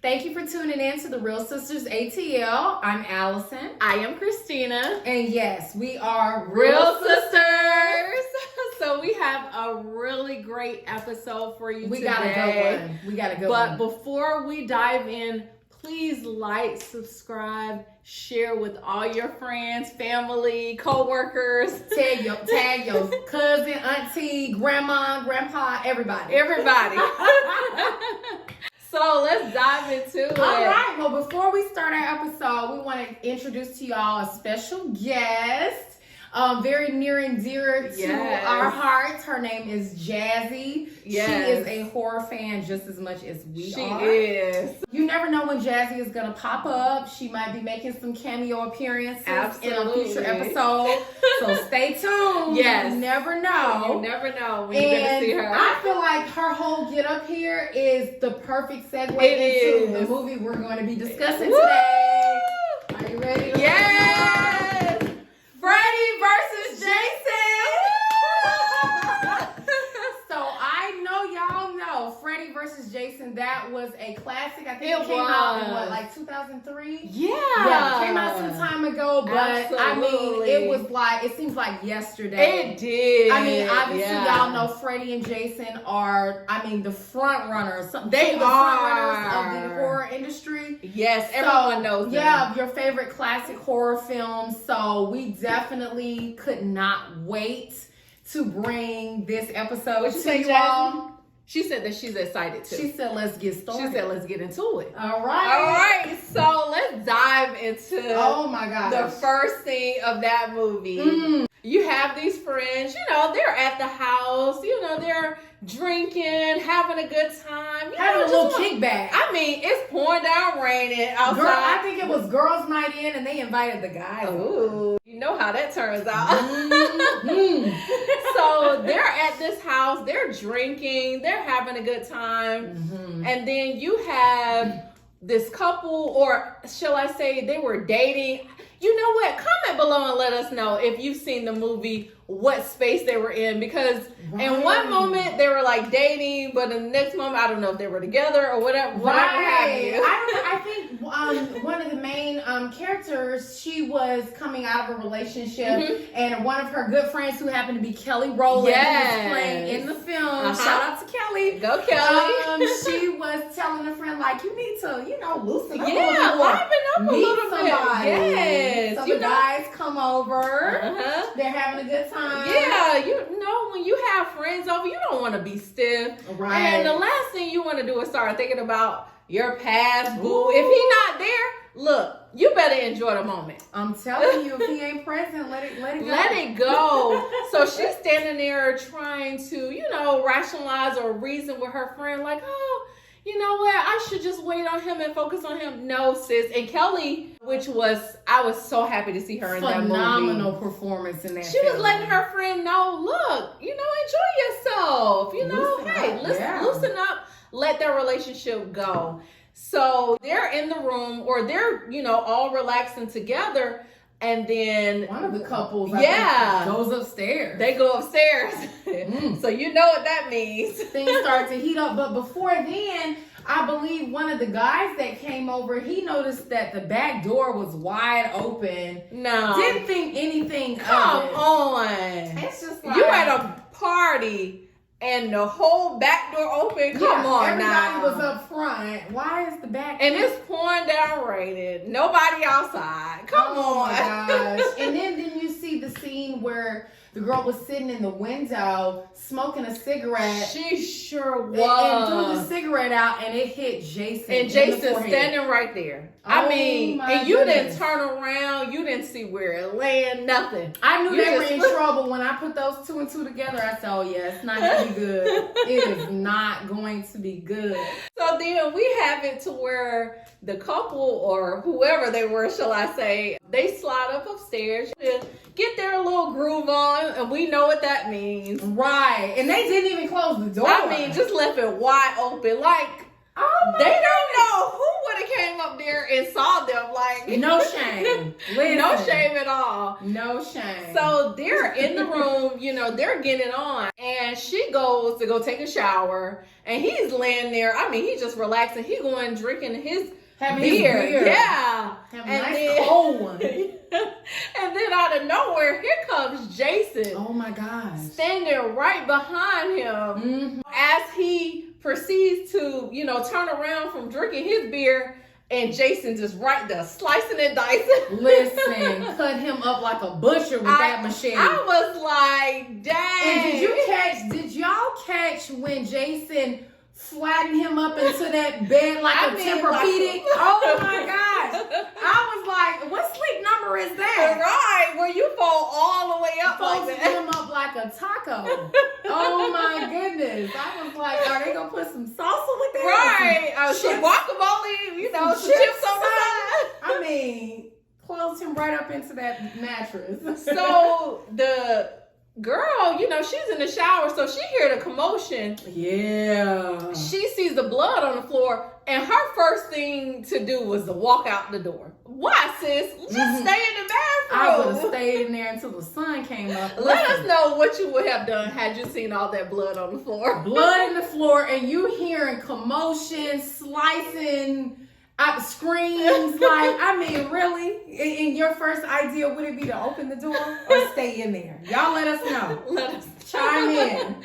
Thank you for tuning in to the Reel Sisters ATL. I'm Allison. I am Christina. And yes, we are Reel Sisters. So we have a really great episode for you today. We got a good one. We got a good one. But before we dive in, please like, subscribe, share with all your friends, family, co-workers. Tag your cousin, auntie, grandma, grandpa, everybody. Everybody. So let's dive into it. All right. Well, before we start our episode, we want to introduce to y'all a special guest. Very near and dear to our hearts. Her name is Jazzy. Yes. She is a horror fan just as much as we are. She is. You never know when Jazzy is going to pop up. She might be making some cameo appearances in a future episode. So stay tuned. Yes. You never know. You never know when you're going to see her. I feel like her whole get up here is the perfect segue into the movie we're going to be discussing today. Are you ready? Yes! Freddy versus Jason! So I know y'all know Freddy versus Jason. That was a classic. I think it came out in like 2003? Yeah, it came out some time ago, but absolutely. I mean, it seems like yesterday. It did. I mean, obviously y'all know Freddy and Jason are, the front runners. They are the front runners of the horror industry. Yes, everyone knows them. Yeah, your favorite classic horror films. So we definitely could not wait to bring this episode to you all. She said that she's excited too. She said, let's get started. She said, let's get into it. All right. So let's dive into the first scene of that movie. You have these friends, they're at the house, they're drinking, having a good time. Having a little kickback. It's pouring down raining outside. Girl, I think it was girls' night in and they invited the guys. Ooh, you know how that turns out. So they're at this house, they're drinking, they're having a good time. And then you have this couple, or shall I say they were dating. You know what? Comment below and let us know if you've seen the movie, what space they were in. Because in one moment they were like dating, but in the next moment, I don't know if they were together or whatever. I think one of the main characters, she was coming out of a relationship, and one of her good friends who happened to be Kelly Rowland, who was playing in the film. Shout out to Kelly. Go Kelly. She was telling a friend, like, you need to, loosen up a little liven up a little bit. Yes. So the guys come over. They're having a good time. Yeah, when you have friends over, you don't want to be stiff. Right. And the last thing you want to do is start thinking about your past boo. If he not there, look, you better enjoy the moment. I'm telling you, if he ain't present, let it go. Let it go. So she's standing there trying to, rationalize or reason with her friend, like, oh, you know what? I should just wait on him and focus on him. No, sis. And Kelly, I was so happy to see her in that movie. Phenomenal performance in that She was letting her friend know, look, enjoy yourself. Loosen up. Let their relationship go. So they're in the room, or they're, all relaxing together. And then one of the couples goes upstairs. They go upstairs. So you know what that means. Things start to heat up. But before then, I believe one of the guys that came over, he noticed that the back door was wide open. No. Didn't think anything Come of it. on. It's just like, you at a party and the whole back door open. Come on, everybody was up front. Why is the back? And it's pouring down raining. Nobody outside. Come on. My gosh. And then you see the scene where the girl was sitting in the window smoking a cigarette. She sure was. And threw the cigarette out, and it hit Jason. And Jason's standing right there. And you didn't turn around. You didn't see where it landed. Nothing. I knew they were in trouble when I put those two and two together. I said, oh yeah, it's not going to be good. It is not going to be good. So then we have it to where the couple, or whoever they were, shall I say, they slide up upstairs to get their little groove on, and we know what that means. Right. And they didn't even close the door. Just left it wide open. Like, they don't know who would have came up there and saw them. Like, no shame. No shame at all. No shame. So they're in the room, they're getting on. and she goes to go take a shower, and he's laying there. I mean, he's just relaxing. He going drinking his beer. Yeah. Have a nice cold one. And then out of nowhere, here comes Jason. Oh my gosh. Standing right behind him as he proceeds to, turn around from drinking his beer. And Jason just right there, slicing and dicing. Listen, cut him up like a butcher with that machete. I was like, dang. And did y'all catch when Jason flattened him up into that bed like a Tempur-Pedic? Oh my gosh. I was like, what sleep number is that? Right, where you fall all the way up like that. Folding him up like a taco. Oh my goodness. I was like, are they going to put some salsa with that? Right. Some guacamole, some chips on the side. I mean, closed him right up into that mattress. So the girl, she's in the shower, so she heard a commotion. Yeah. She sees the blood on the floor, and her first thing to do was to walk out the door. Why, sis? Just stay in the bathroom. I would have stayed in there until the sun came up. Let us know what you would have done had you seen all that blood on the floor. Blood in the floor, and you hearing commotion, slicing, screams. Like, I mean, really? And your first idea, would it be to open the door or stay in there? Y'all let us know. Let us chime in.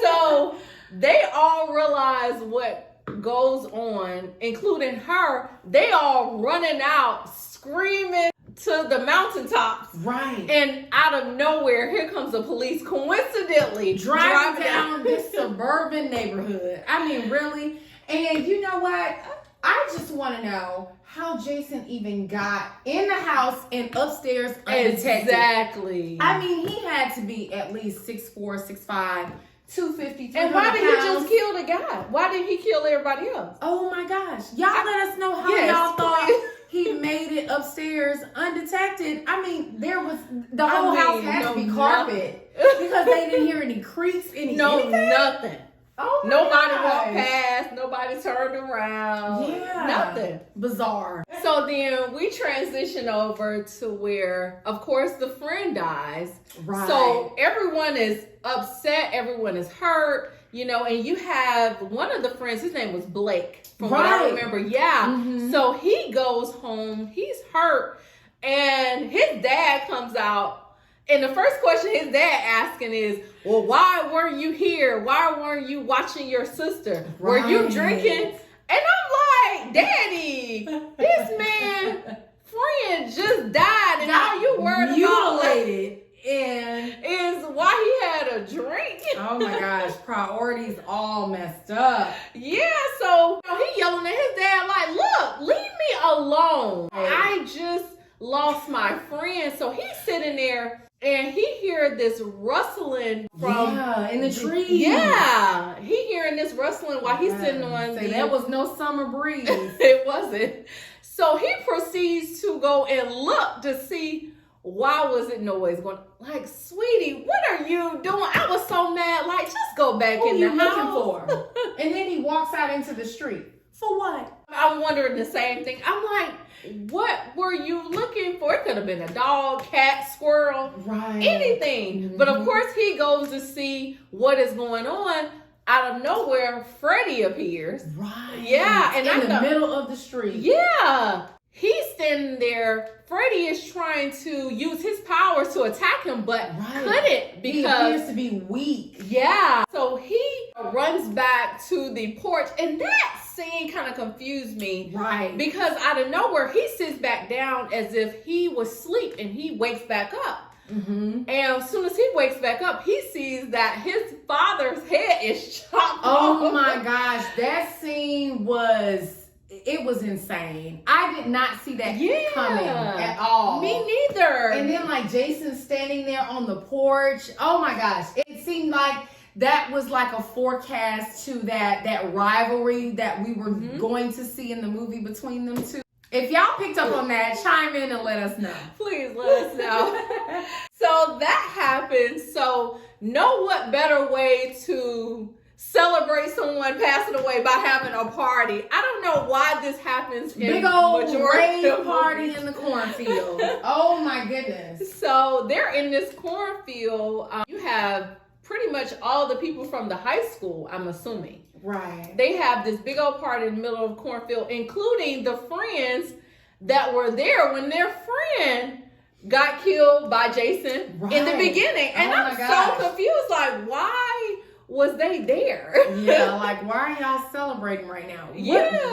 So they all realize what goes on, including her. They all running out, screaming to the mountaintops. Right. And out of nowhere, here comes the police, coincidentally driving down this suburban neighborhood. I mean, really? And you know what? I just want to know how Jason even got in the house and upstairs undetected. Exactly. I mean, he had to be at least 6'4", 6'5", 250, 300 And why did he pounds. just kill the guy? Why didn't he kill everybody else? Oh my gosh. Y'all let us know how y'all thought he made it upstairs undetected. I mean, there was, the whole house had to be carpet because they didn't hear any creaks, anything. Nothing. Oh my nobody gosh. walked past, nobody turned around. Yeah. Nothing. Bizarre. So then we transition over to where, of course, the friend dies. Right. So everyone is upset, everyone is hurt, and you have one of the friends, his name was Blake, from what I remember. Yeah. Mm-hmm. So he goes home, he's hurt, and his dad comes out. And the first question his dad asking is, well, why weren't you here? Why weren't you watching your sister? Right. Were you drinking? And I'm like, Daddy, this man friend just died, and all you worried mutilated and is why he had a drink. Oh my gosh, priorities all messed up. Yeah, so he yelling at his dad like, look, leave me alone. I just lost my friend. So he's sitting there and he heard this rustling from in the trees. Yeah, he hearing this rustling while he's sitting on there was no summer breeze. It wasn't. So he proceeds to go and look to see why was it noise going. Like, sweetie, what are you doing? I was so mad. Like, just go back in the house. Looking for? And then he walks out into the street. For what? I'm wondering the same thing. I'm like, what were you looking for? It could have been a dog, cat, squirrel, anything. Mm-hmm. But of course, he goes to see what is going on. Out of nowhere, Freddy appears. Right. Yeah. And in the middle of the street. Yeah. He's standing there. Freddy is trying to use his powers to attack him, but couldn't because he appears to be weak. Yeah. So he runs back to the porch, and that scene kind of confused me. Right. Because out of nowhere, he sits back down as if he was asleep, and he wakes back up. Mm-hmm. And as soon as he wakes back up, he sees that his father's head is chopped off. Oh my gosh, that scene was insane. I did not see that coming at all. Me neither. And then like Jason standing there on the porch. Oh my gosh. It seemed like that was like a forecast to that rivalry that we were going to see in the movie between them two. If y'all picked up on that, chime in and let us know. Please let us know. So that happened. So what better way to celebrate someone passing away by having a party. I don't know why this happens in big old majority rave party in the cornfield. Oh my goodness. So they're in this cornfield. You have pretty much all the people from the high school, I'm assuming. Right. They have this big old party in the middle of a cornfield, including the friends that were there when their friend got killed by Jason in the beginning. And I'm so confused, like, why was they there? Yeah, like, why are y'all celebrating right now?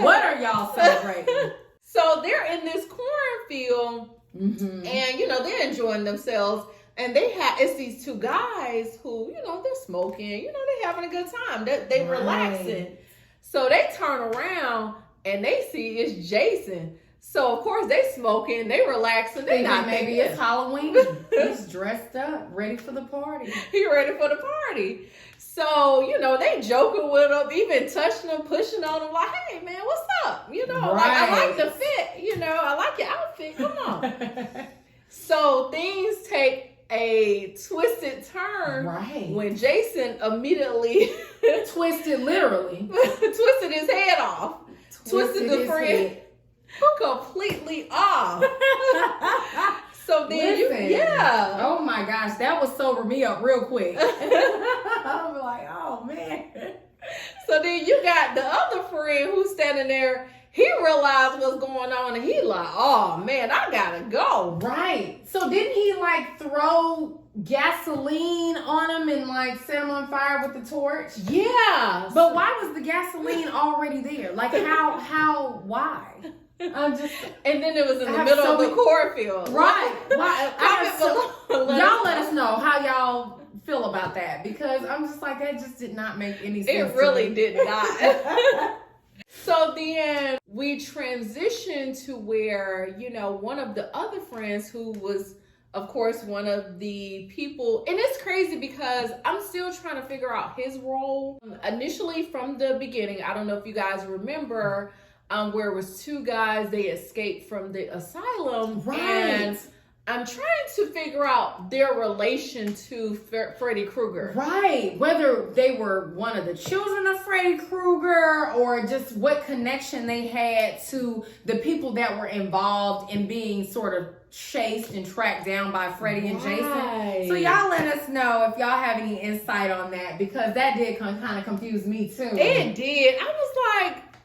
What are y'all celebrating? So they're in this cornfield, and, you know, they're enjoying themselves. And it's these two guys who, you know, they're smoking, you know, they're having a good time. They relaxing. So they turn around and they see it's Jason. So, of course, they smoking, they relaxing. They not maybe it's Halloween. He's dressed up, ready for the party. He ready for the party. So, you know, they joking with him, even touching him, pushing on him, like, hey, man, what's up? You know, like, I like the fit. You know, I like your outfit. Come on. So, things take a twisted turn when Jason immediately twisted literally twisted his head off, twisted the friend completely off. So then oh my gosh, that would sober me up real quick. I'm like, oh man. So then you got the other friend who's standing there. He realized what's going on and he like, oh man, I gotta go. Right. So didn't he like throw gasoline on him and like set him on fire with the torch? Yeah. But why was the gasoline already there? Like why? I'm just. And then it was in the middle of the cornfield. Right. Y'all let us know how y'all feel about that, because I'm just like, that just did not make any sense. It really did not. So then we transitioned to where, you know, one of the other friends who was, of course, one of the people, and it's crazy because I'm still trying to figure out his role. Initially from the beginning, I don't know if you guys remember, where it was two guys, they escaped from the asylum. Right. And I'm trying to figure out their relation to Freddy Krueger. Right. Whether they were one of the children of Freddy Krueger or just what connection they had to the people that were involved in being sort of chased and tracked down by Freddy and Jason. So y'all let us know if y'all have any insight on that, because that did kind of confuse me too. It did. I was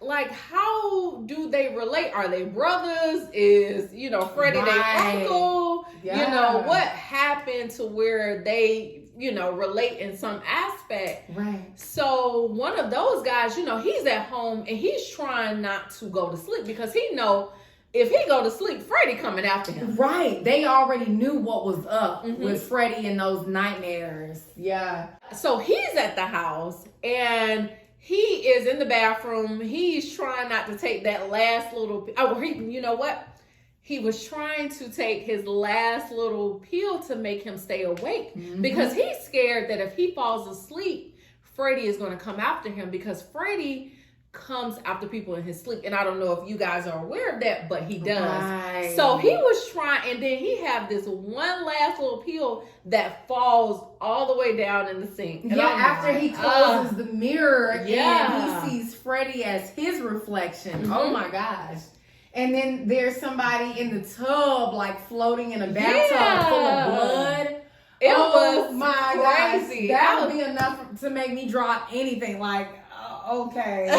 like, how do they relate? Are they brothers? Is, you know, Freddy their uncle? Yeah. You know, what happened to where they, you know, relate in some aspect? Right. So one of those guys, you know, he's at home and he's trying not to go to sleep because he know if he go to sleep, Freddy coming after him. Right. They already knew what was up with Freddy and those nightmares. Yeah. So he's at the house and he is in the bathroom. He's trying not to take that last little, you know what? He was trying to take his last little pill to make him stay awake because he's scared that if he falls asleep, Freddy is going to come after him, because Freddy comes after people in his sleep. And I don't know if you guys are aware of that, but he does. Right. So he was trying, and then he have this one last little pill that falls all the way down in the sink. And after he closes the mirror and he sees Freddy as his reflection. Oh my gosh. And then there's somebody in the tub, like floating in a bathtub full of blood. It was my crazy. Gosh. That would be enough to make me drop anything. Like, okay,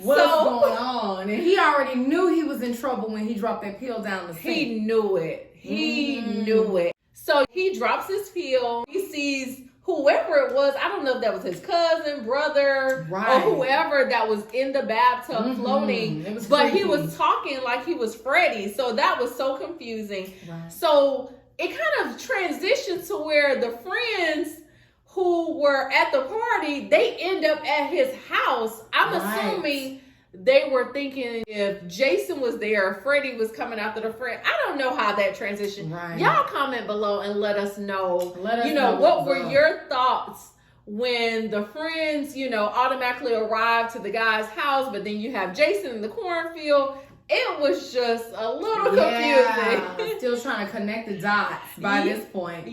what's going on? And he already knew he was in trouble when he dropped that pill down the sink. He knew it. He knew it. So he drops his pill. He sees whoever it was. I don't know if that was his cousin, brother, or whoever that was in the bathtub floating. But he was talking like he was Freddy. So that was so confusing. Right. So it kind of transitioned to where the friends who were at the party, they end up at his house. I'm assuming they were thinking if Jason was there, Freddy was coming after the friend. I don't know how that transitioned. Right. Y'all comment below and let us know. What were your thoughts when the friends, you know, automatically arrived to the guy's house, but then you have Jason in the cornfield. It was just a little confusing. Still trying to connect the dots by this point.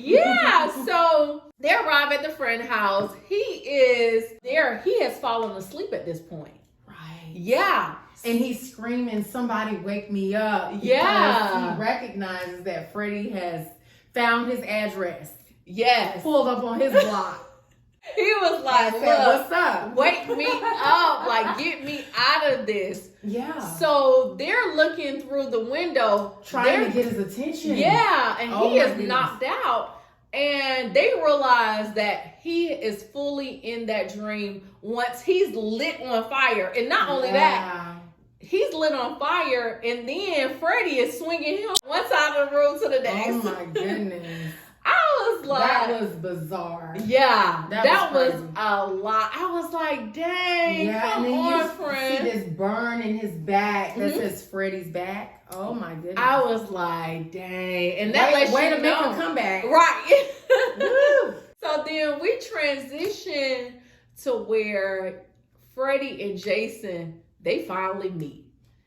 So they arrive at the friend house. He is there. He has fallen asleep at this point. Right. Yeah. And he's screaming, somebody wake me up. Yeah. He recognizes that Freddy has found his address. Yes. pulled up on his block. He was like, Said, look, what's up? wake me up, like get me out of this. Yeah. So they're looking through the window. Trying to get his attention. Yeah, and Oh he my is goodness. knocked out. And they realize that he is fully in that dream once he's lit on fire. And not only that, he's lit on fire, and then Freddy is swinging him one side of the room to the next. Oh my goodness. I was like, that was bizarre. Yeah, that was crazy. a lot. I was like, dang, come and then on, you friend. see this burn in his back that says Freddy's back. Oh my goodness. I was like, dang. And that lets way you to make know. a comeback. Right. Woo. So then we transition to where Freddy and Jason, they finally meet.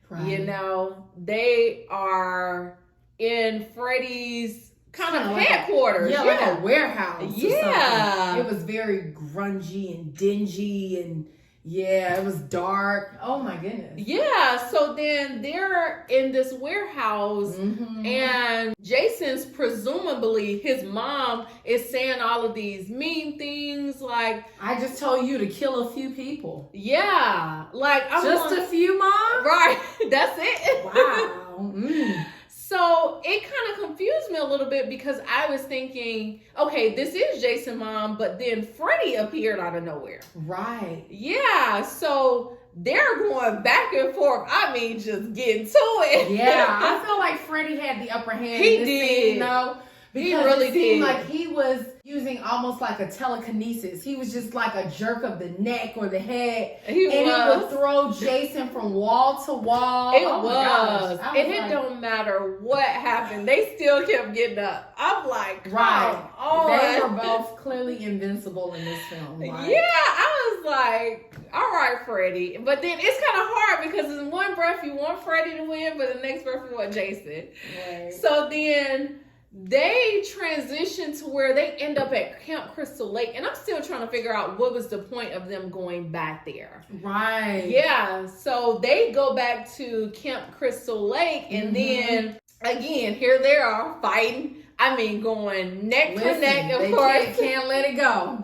Right. You know, they are in Freddy's kind of headquarters. Yeah, like a warehouse. Yeah. It was very grungy and dingy, and yeah, it was dark. Oh my goodness. Yeah, so then they're in this warehouse, and Jason's presumably his mom is saying all of these mean things like, I just told you to kill a few people. yeah, like I'm Just a few, Mom? right. That's it. Wow. So it kind of confused me a little bit because I was thinking, okay, this is Jason mom, but then Freddy appeared out of nowhere. Right. Yeah, so they're going back and forth. I mean, just getting to it. Yeah, I feel like Freddy had the upper hand. He in this did. scene, though, because He really it seemed did. like he was using almost like a telekinesis. He was just like a jerk of the neck or the head, He and was. he would throw Jason from wall to wall. It Oh my was. gosh. I And it like, don't matter what happened. They still kept getting up. I'm like, come right. on. They were both clearly invincible in this film. Like, Yeah, I was like, all right, Freddy. But then it's kind of hard because in one breath you want Freddy to win, but the next breath you want Jason. Right. So then they transition to where they end up at Camp Crystal Lake. And I'm still trying to figure out what was the point of them going back there. Right. Yeah, so they go back to Camp Crystal Lake, and then again, here they are fighting. I mean, going neck to neck, of course. They can't let it go.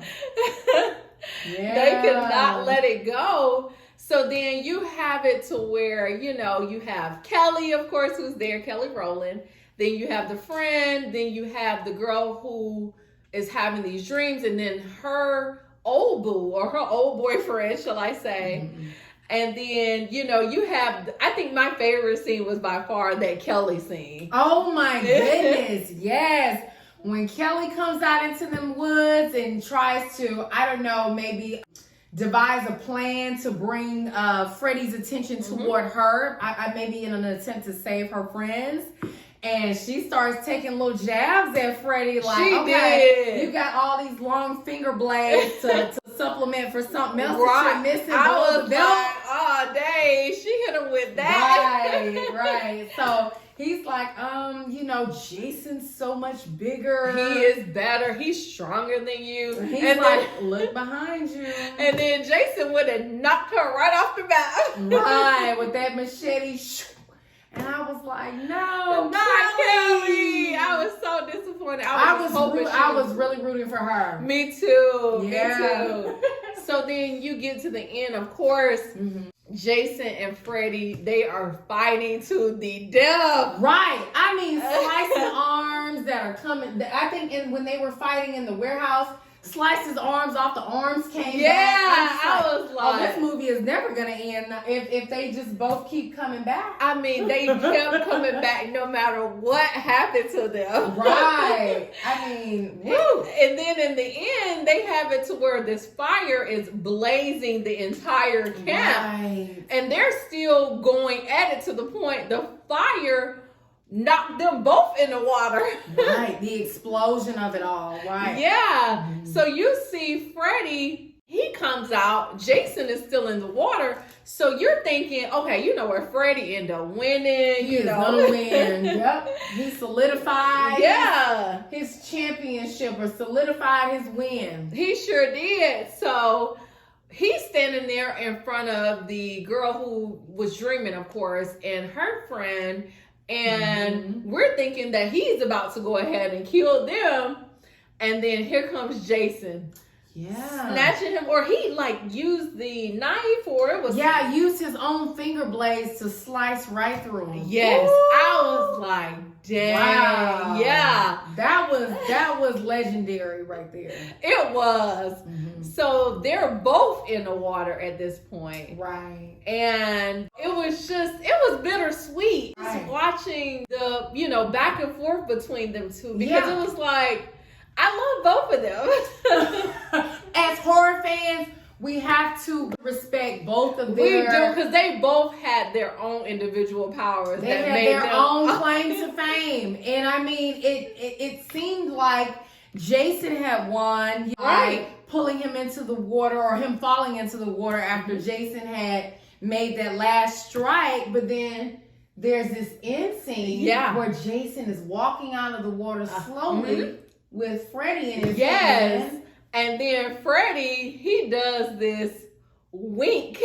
Yeah. They could not let it go. So then you have it to where, you know, you have Kelly, of course, who's there, Kelly Rowland. Then you have the friend. Then you have the girl who is having these dreams. And then her old boo, or her old boyfriend, shall I say. And then, you know, you have, I think my favorite scene was by far that Kelly scene. Oh my goodness, yes. When Kelly comes out into them woods and tries to, I don't know, maybe devise a plan to bring Freddy's attention toward her, I maybe in an attempt to save her friends. And she starts taking little jabs at Freddy, like, She okay, did. you got all these long finger blades to supplement for something else Right. that you're missing. I below was the belt. like, oh, dang, she hit him with that. Right. So he's like, you know, Jason's so much bigger. He is better. He's stronger than you. He's and like, then, look behind you. and then Jason would have knocked her right off the bat. Right, with that machete. And I was like, no, Not Kelly. I was so disappointed. I was really rooting for her. Me too. Yeah. Me too. So then you get to the end, of course. Jason and Freddy, they are fighting to the death. Right. I mean, slicing arms that are coming. I think when they were fighting in the warehouse, sliced his arms off, the arms came back. I was like, oh, this movie is never going to end if they just both keep coming back. I mean, they kept coming back no matter what happened to them. Right. I mean, woo. And then in the end, they have it to where this fire is blazing the entire camp. Right. And they're still going at it to the point the fire knocked them both in the water. Right. The explosion of it all. Right. Yeah. So you see Freddy, he comes out. Jason is still in the water. So you're thinking, okay, you know where Freddy ended up winning. He is gonna win. Yep. He solidified his championship, or solidified his win. He sure did. So he's standing there in front of the girl who was dreaming, of course, and her friend. And we're thinking that he's about to go ahead and kill them. And then here comes Jason. Yeah. Snatching him, or he like used the knife, or it was used his own finger blades to slice right through him. Yes. Ooh. I was like, dang. Wow. Yeah. That was legendary right there. It was. Mm-hmm. So they're both in the water at this point. Right. And it was bittersweet. Right. Just watching the, back and forth between them two, because it was like, I love both of them. As horror fans, we have to respect both of them. We do, because they both had their own individual powers. They that had made their them own claim to fame. And I mean, it seemed like Jason had won by pulling him into the water, or him falling into the water after Jason had made that last strike. But then there's this end scene where Jason is walking out of the water slowly with Freddy in his hand. And then Freddy, he does this wink.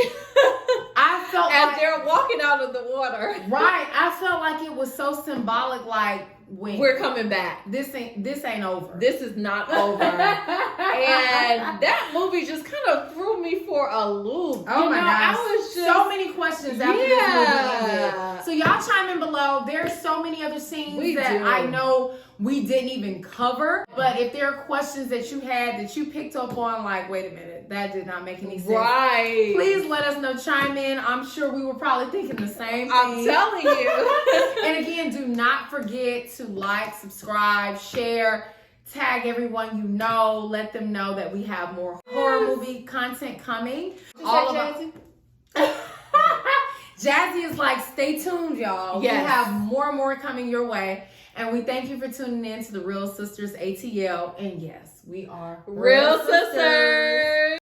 I felt as they're walking out of the water. Right. I felt like it was so symbolic, like, wink. We're coming back. This ain't over. This is not over. And that movie just kind of threw me for a loop. Oh my gosh. I was just so many questions after this movie ended. So y'all chime in below. There's so many other scenes that I know we didn't even cover. But if there are questions that you had that you picked up on, like, wait a minute, that did not make any sense. Right. Please let us know. Chime in. I'm sure we were probably thinking the same thing. I'm telling you. And again, do not forget to like, subscribe, share, tag everyone you know. Let them know that we have more horror movie content coming. Jazzy is like, stay tuned, y'all. Yes. We have more and more coming your way. And we thank you for tuning in to the Reel Sisters ATL. And yes, we are Reel Sisters.